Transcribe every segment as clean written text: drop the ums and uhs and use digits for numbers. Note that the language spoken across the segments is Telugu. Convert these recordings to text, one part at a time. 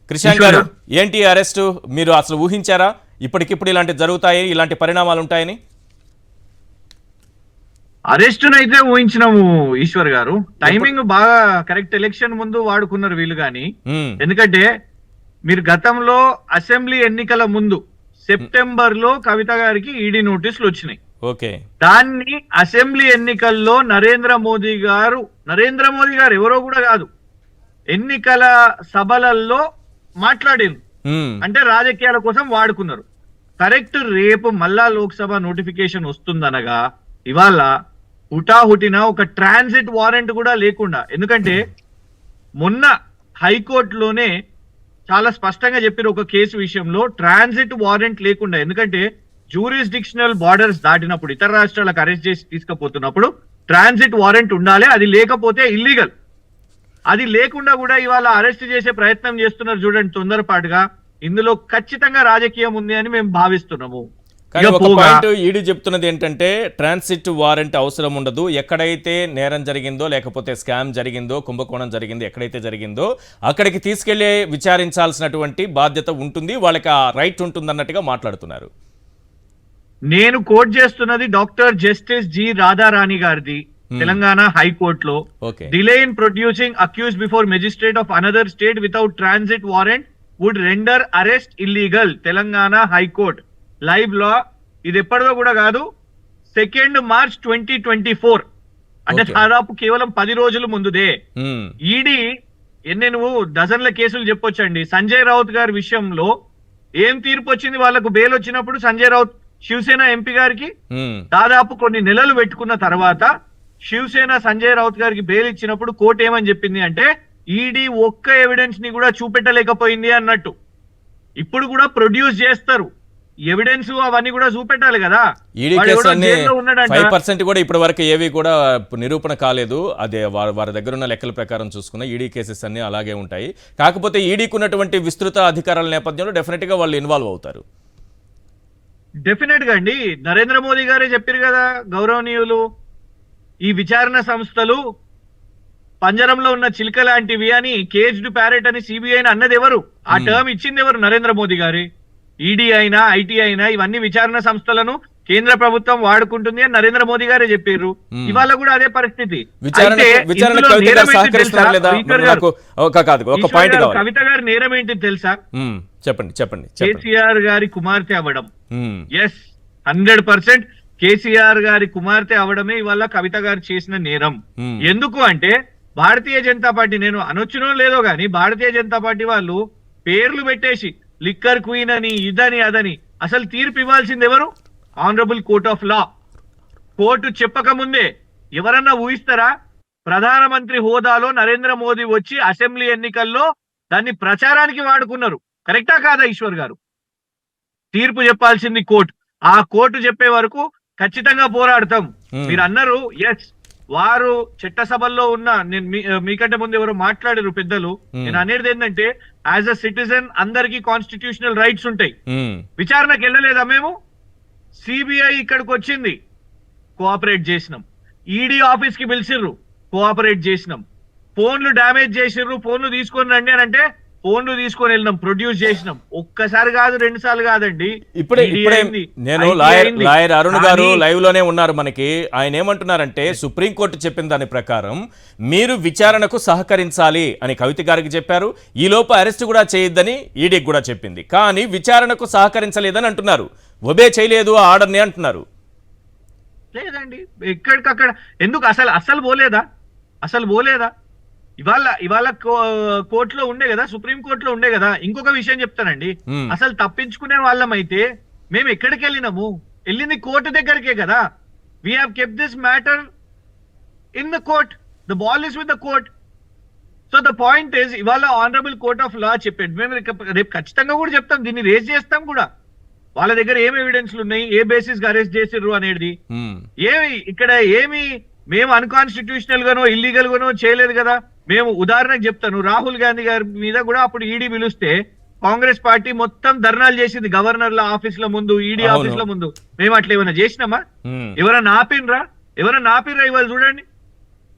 కృష్ణ గారు, ఏంటి అరెస్టు? మీరు అసలు ఊహించారా ఇప్పటికిప్పుడు ఇలాంటి జరుగుతాయి, ఇలాంటి పరిణామాలు ఉంటాయని? అరెస్టునైతే ఊహించినాము ఈశ్వర్ గారు. టైమింగ్ బాగా కరెక్ట్. ఎలక్షన్ ముందు వాడుకున్నారు వీళ్ళు గాని. ఎందుకంటే మీరు గతంలో అసెంబ్లీ ఎన్నికల ముందు సెప్టెంబర్ లో కవిత గారికి ఈడీ నోటీసులు వచ్చినాయి. ఓకే, దాన్ని అసెంబ్లీ ఎన్నికల్లో నరేంద్ర మోదీ గారు ఎవరో కూడా కాదు, ఎన్నికల సభలలో మాట్లాడారు. అంటే రాజకీయాల కోసం వాడుకున్నారు. కరెక్ట్ రేపు మళ్ళా లోక్సభ నోటిఫికేషన్ వస్తుందనగా ఇవాళ హుటాహుటిన ఒక ట్రాన్సిట్ వారెంట్ కూడా లేకుండా, ఎందుకంటే మొన్న హైకోర్టులోనే చాలా స్పష్టంగా చెప్పారు ఒక కేసు విషయంలో ట్రాన్సిట్ వారెంట్ లేకుండా. ఎందుకంటే జ్యూరిస్డిక్షనల్ బార్డర్స్ దాటినప్పుడు, ఇతర రాష్ట్రాలకు అరెస్ట్ చేసి తీసుకుపోతున్నప్పుడు ట్రాన్సిట్ వారెంట్ ఉండాలి. అది లేకపోతే ఇల్లీగల్. అది లేకుండా కూడా ఇవాళ అరెస్ట్ చేసే ప్రయత్నం చేస్తున్నారు చూడండి తొందరపాటుగా. ఇందులో ఖచ్చితంగా రాజకీయం ఉంది అని మేము భావిస్తున్నాము. కానీ ఒక పాయింట్ ఈడీ చెప్తున్నది ఏంటంటే ట్రాన్సిట్ వారెంట్ అవసరం ఉండదు. ఎక్కడైతే నేరం జరిగిందో, లేకపోతే స్కామ్ జరిగిందో, కుంభకోణం జరిగిందో, ఎక్కడైతే జరిగిందో అక్కడికి తీసుకెళ్లి విచారించాల్సినటువంటి బాధ్యత ఉంటుంది, వాళ్ళకి ఆ రైట్ ఉంటుంది అన్నట్టుగా మాట్లాడుతున్నారు. నేను కోట్ చేస్తున్నది డాక్టర్ జస్టిస్ జి రాధారాణి గారిది, తెలంగాణ హైకోర్టులో. Delay in producing accused before magistrate of another state without transit warrant would render arrest illegal. Telangana high court live law. ఇది ఎప్పటిదో కూడా కాదు, 2 మార్చ్ 2024, అంటే దాదాపు కేవలం 10 రోజుల ముందుదే. ఈడీ నువ్వు డజన్ల కేసులు చెప్పొచ్చండి. సంజయ్ రౌత్ గారి విషయంలో ఏం తీర్పు వచ్చింది? వాళ్ళకు బెయిల్ వచ్చినప్పుడు సంజయ్ రౌత్ శివసేన ఎంపీ గారికి దాదాపు కొన్ని నెలలు పెట్టుకున్న తర్వాత శివసేన సంజయ్ రౌత్ గారికి బెయిల్ ఇచ్చినప్పుడు కోర్టు ఏమని చెప్పింది అంటే ఈడీ ఒక్క ఎవిడెన్స్ ని కూడా చూపెట్టలేకపోయింది అన్నట్టు. ఇప్పుడు కూడా ప్రొడ్యూస్ చేస్తారు ఎవిడెన్స్, అవన్నీ కూడా చూపెట్టాలి కదా. ఈడీ కేసు 5% కూడా ఇప్పటి వరకు ఏవి కూడా నిరూపణ కాలేదు. అదే వారి దగ్గర ఉన్న లెక్కల ప్రకారం చూసుకున్న ఈడీ కేసెస్ అన్ని అలాగే ఉంటాయి. కాకపోతే ఈడీకి ఉన్నటువంటి విస్తృత అధికారాల నేపథ్యంలో డెఫినెట్ గా వాళ్ళు ఇన్వాల్వ్ అవుతారు. డెఫినెట్ గా అండి. నరేంద్ర మోదీ గారే చెప్పారు కదా, గౌరవనీయులు, ఈ విచారణ సంస్థలు పంజరంలో ఉన్న చిలుక లాంటివి అని, కేజ్డ్ ప్యారెట్ అని సిబిఐని అన్నది ఎవరు? ఆ టర్మ్ ఇచ్చింది ఎవరు? నరేంద్ర మోదీ గారి. ఈడీ అయినా ఐటీ అయినా ఇవన్నీ విచారణ సంస్థలను కేంద్ర ప్రభుత్వం వాడుకుంటుంది అని నరేంద్ర మోదీ గారే చెప్పారు. ఇవాళ కూడా అదే పరిస్థితి. కవిత గారి నేరం ఏంటి తెలుసా? చెప్పండి. కేసీఆర్ గారి కుమార్తె అవ్వడం. ఎస్, 100% కేసీఆర్ గారి కుమార్తె అవడమే ఇవాళ కవిత గారు చేసిన నేరం. ఎందుకు అంటే భారతీయ జనతా పార్టీ, నేను అనొచ్చునో లేదో గాని, భారతీయ జనతా పార్టీ వాళ్ళు పేర్లు పెట్టేసి లిక్కర్ క్వీన్ అని, ఇదని అదని. అసలు తీర్పు ఇవ్వాల్సింది ఎవరు? Honourable court of law. Court చెప్పక ముందే ఎవరన్నా ఊహిస్తారా? ప్రధానమంత్రి హోదాలో నరేంద్ర మోదీ వచ్చి అసెంబ్లీ ఎన్నికల్లో దాన్ని ప్రచారానికి వాడుకున్నారు. కరెక్టా కాదా ఈశ్వర్ గారు? తీర్పు చెప్పాల్సింది కోర్టు. ఆ కోర్టు చెప్పే వరకు ఖచ్చితంగా పోరాడతాం. మీరు అన్నారు, ఎస్, వారు చట్టసభల్లో ఉన్న, నేను మీకంటే ముందు ఎవరు మాట్లాడారు పెద్దలు. నేను అనేది ఏంటంటే యాజ్ అ సిటిజన్ అందరికీ కాన్స్టిట్యూషనల్ రైట్స్ ఉంటాయి. విచారణకు వెళ్ళలేదా మేము? సిబిఐ ఇక్కడికి వచ్చింది, కోఆపరేట్ చేసినాం. ఈడీ ఆఫీస్ కి పిలిచిర్రు, కోఆపరేట్ చేసినాం. ఫోన్లు డ్యామేజ్ చేసిర్రు, ఫోన్లు తీసుకొని రండి అని అంటే ఫోన్లు తీసుకొని వెళ్ళినాం, ప్రొడ్యూస్ చేసినాం. ఒక్కసారి కాదు, 2 సార్లు కాదండి. ఇప్పుడే నేను లాయర్ అరుణ్ గారు లైవ్ లోనే ఉన్నారు మనకి. ఆయన ఏమంటున్నారంటే సుప్రీంకోర్టు చెప్పిన దాని ప్రకారం మీరు విచారణకు సహకరించాలి అని కవిత గారికి చెప్పారు. ఈ లోపు అరెస్ట్ కూడా చేయొద్దని ఈడీకి కూడా చెప్పింది. కానీ విచారణకు సహకరించలేదని అంటున్నారు, ఒబే చేయలేదు ఆ ఆర్డర్ని అంటున్నారు. లేదండి, ఎక్కడికక్కడ ఎందుకు? అసలు పోలేదా? ఇవాళ కోర్టులో ఉండే కదా, సుప్రీం కోర్టులో ఉండే కదా. ఇంకొక విషయం చెప్తానండి, అసలు తప్పించుకునే వాళ్ళమైతే మేము ఎక్కడికి వెళ్ళింది కోర్టు దగ్గరికే కదా. We have kept this matter in the court. The ball is with the court. So the point is, ఇవాళ ఆనరబుల్ కోర్ట్ ఆఫ్ లా చెప్పాడు. మేము రేపు ఖచ్చితంగా కూడా చెప్తాం, దీన్ని రేజ్ చేస్తాం కూడా. వాళ్ళ దగ్గర ఏం ఎవిడెన్స్లు ఉన్నాయి, ఏ బేసిస్ గా అరెస్ట్ చేసిర్రు అనేది. ఇక్కడ మేము అన్కాన్స్టిట్యూషనల్ గానో ఇల్లీగల్ గానో చేయలేదు కదా. మేము ఉదాహరణకు చెప్తాను, రాహుల్ గాంధీ గారి మీద కూడా అప్పుడు ఈడీ పిలిస్తే కాంగ్రెస్ పార్టీ మొత్తం ధర్నాలు చేసింది గవర్నర్ల ఆఫీసుల ముందు, ఈడీ ఆఫీసుల ముందు. మేము అట్లా ఏమైనా చేసినామా? ఎవరన్నా ఆపినరా? ఇవాళ చూడండి,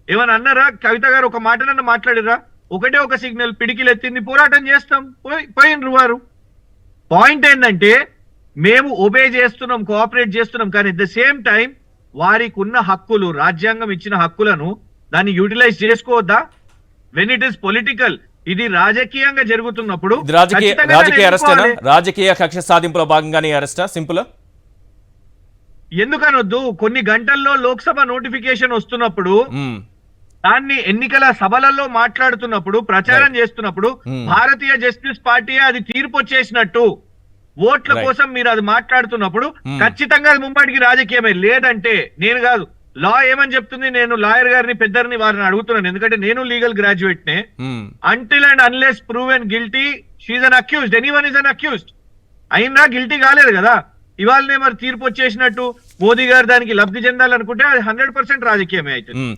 ఏమన్నా అన్నారా? కవిత గారు ఒక మాటనన్నా మాట్లాడిరా? ఒకటే ఒక సిగ్నల్, పిడికిలు ఎత్తింది, పోరాటం చేస్తాం, పోయినరు వారు. పాయింట్ ఏంటంటే మేము ఒబే చేస్తున్నాం, కోఆపరేట్ చేస్తున్నాం, కానీ ఎట్ ద సేమ్ టైం వారికి ఉన్న హక్కులు, రాజ్యాంగం ఇచ్చిన హక్కులను దాన్ని యూటిలైజ్ చేసుకోవద్దా? వెన్ ఇట్ ఈస్ పొలిటికల్, ఇది రాజకీయంగా జరుగుతున్నప్పుడు ఇది రాజకీయ అరెస్టేనా? రాజకీయ కక్ష సాధింపులో భాగంగానే అరెస్టా? సింపుల్. ఎందుకనొద్దు? కొన్ని గంటల్లో లోక్సభ నోటిఫికేషన్ వస్తున్నప్పుడు, దాన్ని ఎన్నికల సభలలో మాట్లాడుతున్నప్పుడు, ప్రచారం చేస్తున్నప్పుడు భారతీయ జస్టిస్ పార్టీ అది తీర్పు వచ్చేసినట్టు, ఓట్ల కోసం మీరు అది మాట్లాడుతున్నప్పుడు ఖచ్చితంగా అది ముంబడికి రాజకీయమే. లేదంటే నేను కాదు, లా ఏమని చెప్తుంది? నేను లాయర్ గారిని, పెద్దరిని, వారిని అడుగుతున్నాను, ఎందుకంటే నేను లీగల్ గ్రాడ్యుయేట్ నే. Until and unless proven guilty, షీఈ్ an accused, anyone is an accused. అయినా గిల్టీ కాలేదు కదా. ఇవాళనే మరి తీర్పు వచ్చేసినట్టు మోదీ గారు దానికి లబ్ధి చెందాలనుకుంటే అది 100% రాజకీయమే అవుతుంది.